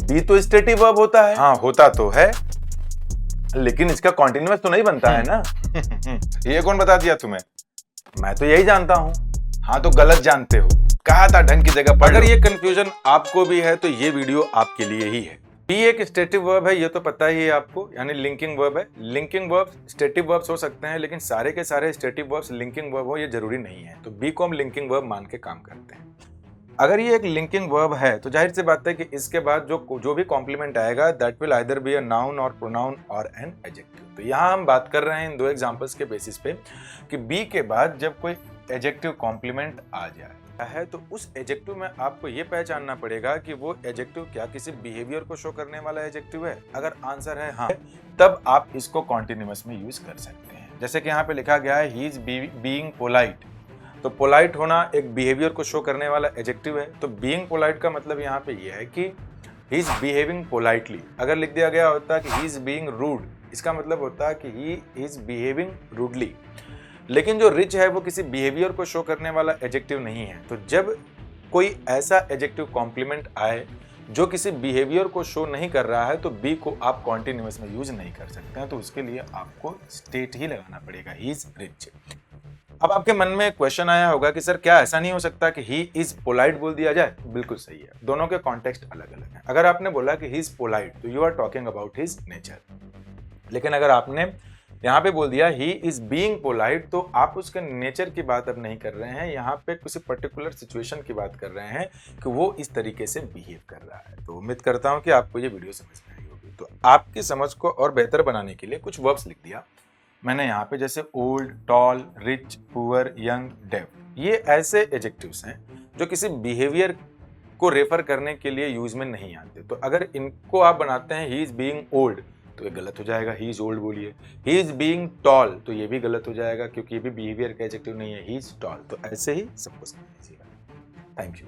B तो stative verb होता है। हाँ होता तो है, लेकिन इसका कॉन्टिन्यूअस तो नहीं बनता है ना। ये कौन बता दिया तुम्हें? मैं तो यही जानता हूँ। हाँ तो गलत जानते हो, कहा था ढंग की जगह पढ़ अगर लो। ये कंफ्यूजन आपको भी है तो ये वीडियो आपके लिए ही है। बी एक स्टेटिव वर्ब है, ये तो पता ही है आपको, यानी लिंकिंग वर्ब है। लिंकिंग वर्ब स्टेटिव वर्ब्स हो सकते हैं, लेकिन सारे के सारे स्टेटिव वर्ब्स लिंकिंग वर्ब हो ये जरूरी नहीं है। तो बी को हम लिंकिंग वर्ब मान के काम करते हैं। अगर ये एक लिंकिंग वर्ब है तो जाहिर सी बात है कि इसके बाद जो भी कॉम्प्लीमेंट आएगा that will either be a noun और प्रोनाउन और एन एडजेक्टिव। तो यहाँ हम बात कर रहे हैं इन दो एग्जांपल्स के बेसिस पे कि बी के बाद जब कोई एडजेक्टिव कॉम्प्लीमेंट आ जाए है तो उस एडजेक्टिव में आपको ये पहचानना पड़ेगा कि वो एडजेक्टिव क्या किसी बिहेवियर को शो करने वाला एडजेक्टिव है। अगर आंसर है हाँ, तब आप इसको कॉन्टिन्यूअस में यूज कर सकते हैं। जैसे कि यहाँ पे लिखा गया है ही इज बीइंग पोलाइट, तो पोलाइट होना एक बिहेवियर को शो करने वाला एडजेक्टिव है। तो बीइंग पोलाइट का मतलब यहाँ पे ये है कि ही इज बिहेविंग पोलाइटली। अगर लिख दिया गया होता कि ही इज बीइंग रूड, इसका मतलब होता है कि ही इज बिहेविंग रूडली। लेकिन जो रिच है वो किसी बिहेवियर को शो करने वाला एडजेक्टिव नहीं है। तो जब कोई ऐसा एडजेक्टिव कॉम्प्लीमेंट आए जो किसी बिहेवियर को शो नहीं कर रहा है तो बी को आप कॉन्टिन्यूअस में यूज नहीं कर सकते हैं। तो उसके लिए आपको स्टेट ही लगाना पड़ेगा, ही इज रिच। अब आपके मन में क्वेश्चन आया होगा कि सर क्या ऐसा नहीं हो सकता कि ही इज पोलाइट बोल दिया जाए? बिल्कुल सही है, दोनों के कॉन्टेक्स्ट अलग अलग हैं। अगर आपने बोला कि ही इज पोलाइट तो you are talking about his nature, लेकिन अगर आपने यहाँ पे बोल दिया ही इज बीइंग पोलाइट तो आप उसके नेचर की बात अब नहीं कर रहे हैं, यहाँ पे किसी पर्टिकुलर सिचुएशन की बात कर रहे हैं कि वो इस तरीके से बिहेव कर रहा है। तो उम्मीद करता हूँ कि आपको ये वीडियो समझ में आई होगी। तो आपकी समझ को और बेहतर बनाने के लिए कुछ वर्ब्स लिख दिया मैंने यहाँ पे, जैसे old, tall, rich, poor, young, डेव। ये ऐसे एडजेक्टिव्स हैं जो किसी बिहेवियर को रेफर करने के लिए यूज में नहीं आते। तो अगर इनको आप बनाते हैं ही इज बीइंग ओल्ड तो ये गलत हो जाएगा, ही इज ओल्ड बोलिए। ही इज बीइंग टॉल तो ये भी गलत हो जाएगा क्योंकि ये भी बिहेवियर का एडजेक्टिव नहीं है, ही इज टॉल। तो ऐसे ही सबको समझ लीजिएगा। Thank you.